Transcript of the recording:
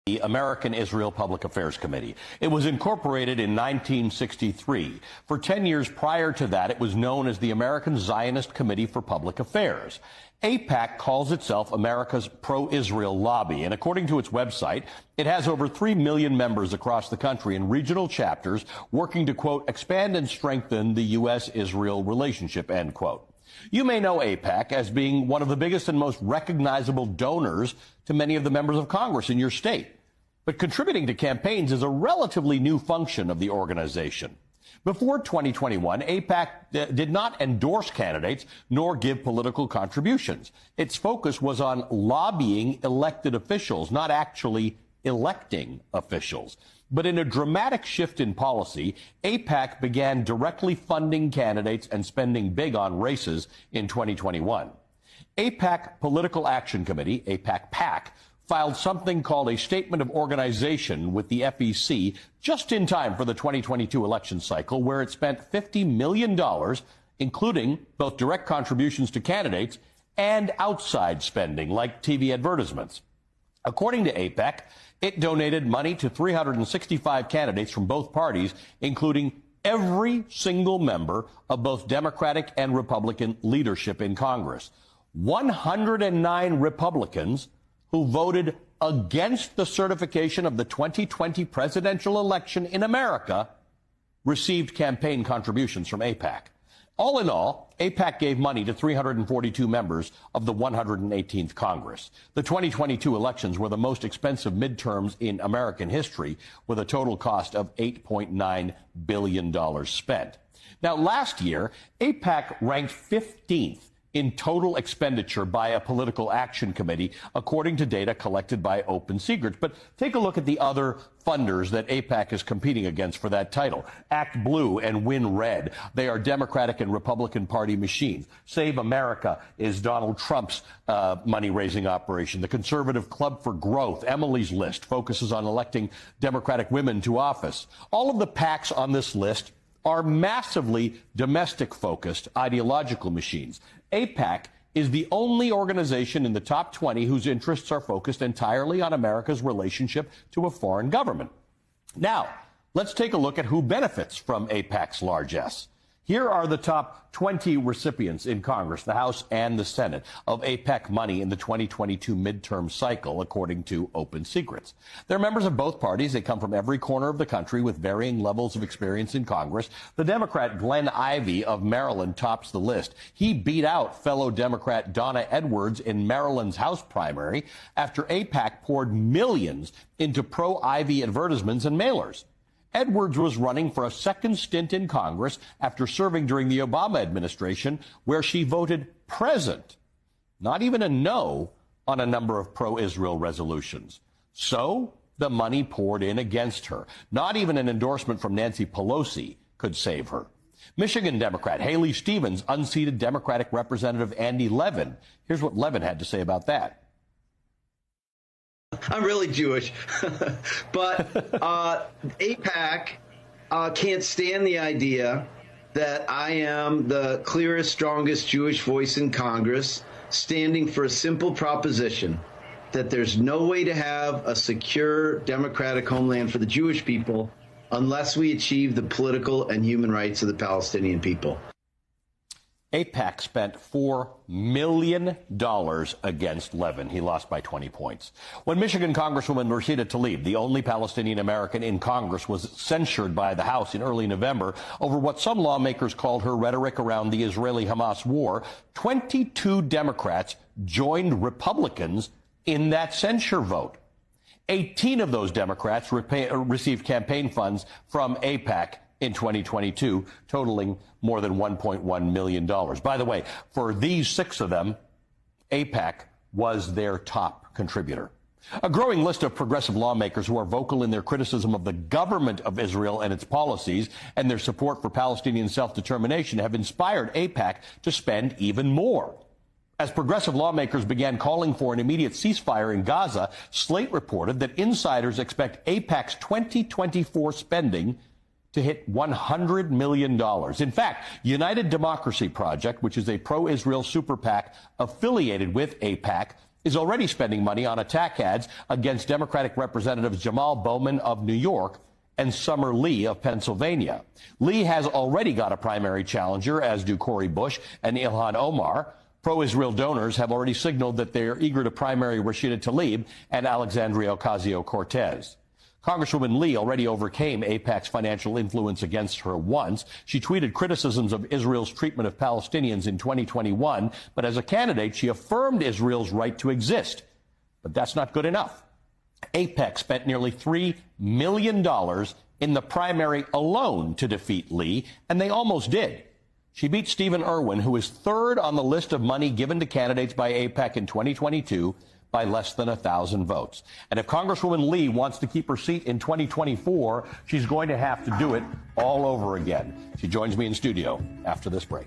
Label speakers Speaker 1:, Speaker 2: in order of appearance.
Speaker 1: The American Israel Public Affairs Committee. It was incorporated in 1963. For 10 years prior to that, it was known as the American Zionist Committee for Public Affairs. AIPAC calls itself America's pro-Israel lobby, and according to its website, it has over 3 million members across the country in regional chapters working to, quote, expand and strengthen the U.S.-Israel relationship, end quote. You may know AIPAC as being one of the biggest and most recognizable donors to many of the members of Congress in your state. But contributing to campaigns is a relatively new function of the organization. Before 2021, AIPAC did not endorse candidates nor give political contributions. Its focus was on lobbying elected officials, not actually electing officials. But in a dramatic shift in policy, AIPAC began directly funding candidates and spending big on races in 2021. AIPAC Political Action Committee, AIPAC-PAC, filed something called a Statement of Organization with the FEC just in time for the 2022 election cycle, where it spent $50 million, including both direct contributions to candidates and outside spending, like TV advertisements. According to AIPAC, it donated money to 365 candidates from both parties, including every single member of both Democratic and Republican leadership in Congress. 109 Republicans who voted against the certification of the 2020 presidential election in America received campaign contributions from AIPAC. All in all, AIPAC gave money to 342 members of the 118th Congress. The 2022 elections were the most expensive midterms in American history, with a total cost of $8.9 billion spent. Now, last year, AIPAC ranked 15th in total expenditure by a political action committee, according to data collected by Open Secrets. But take a look at the other funders that AIPAC is competing against for that title. Act Blue and Win Red. They are Democratic and Republican Party machines. Save America is Donald Trump's money-raising operation. The Conservative Club for Growth, Emily's List, focuses on electing Democratic women to office. All of the PACs on this list are massively domestic-focused ideological machines. AIPAC is the only organization in the top 20 whose interests are focused entirely on America's relationship to a foreign government. Now, let's take a look at who benefits from AIPAC's largesse. Here are the top 20 recipients in Congress, the House and the Senate, of AIPAC money in the 2022 midterm cycle, according to Open Secrets. They're members of both parties. They come from every corner of the country with varying levels of experience in Congress. The Democrat Glenn Ivey of Maryland tops the list. He beat out fellow Democrat Donna Edwards in Maryland's House primary after AIPAC poured millions into pro-Ivey advertisements and mailers. Edwards was running for a second stint in Congress after serving during the Obama administration, where she voted present, not even a no, on a number of pro-Israel resolutions. So the money poured in against her. Not even an endorsement from Nancy Pelosi could save her. Michigan Democrat Haley Stevens unseated Democratic Representative Andy Levin. Here's what Levin had to say about that.
Speaker 2: I'm really Jewish, but AIPAC can't stand the idea that I am the clearest, strongest Jewish voice in Congress, standing for a simple proposition that there's no way to have a secure democratic homeland for the Jewish people unless we achieve the political and human rights of the Palestinian people.
Speaker 1: AIPAC spent $4 million against Levin. He lost by 20 points. When Michigan Congresswoman Rashida Tlaib, the only Palestinian American in Congress, was censured by the House in early November over what some lawmakers called her rhetoric around the Israeli-Hamas war, 22 Democrats joined Republicans in that censure vote. 18 of those Democrats received campaign funds from AIPAC in 2022, totaling more than $1.1 million. By the way, for these 6 of them, AIPAC was their top contributor. A growing list of progressive lawmakers who are vocal in their criticism of the government of Israel and its policies and their support for Palestinian self-determination have inspired AIPAC to spend even more. As progressive lawmakers began calling for an immediate ceasefire in Gaza, Slate reported that insiders expect AIPAC's 2024 spending to hit $100 million. In fact, United Democracy Project, which is a pro-Israel super PAC affiliated with AIPAC, is already spending money on attack ads against Democratic Representatives Jamal Bowman of New York and Summer Lee of Pennsylvania. Lee has already got a primary challenger, as do Cori Bush and Ilhan Omar. Pro-Israel donors have already signaled that they are eager to primary Rashida Tlaib and Alexandria Ocasio-Cortez. Congresswoman Lee already overcame AIPAC's financial influence against her once. She tweeted criticisms of Israel's treatment of Palestinians in 2021, but as a candidate, she affirmed Israel's right to exist. But that's not good enough. AIPAC spent nearly $3 million in the primary alone to defeat Lee, and they almost did. She beat Stephen Irwin, who is third on the list of money given to candidates by AIPAC in 2022, by less than 1,000 votes. And if Congresswoman Lee wants to keep her seat in 2024, she's going to have to do it all over again. She joins me in studio after this break.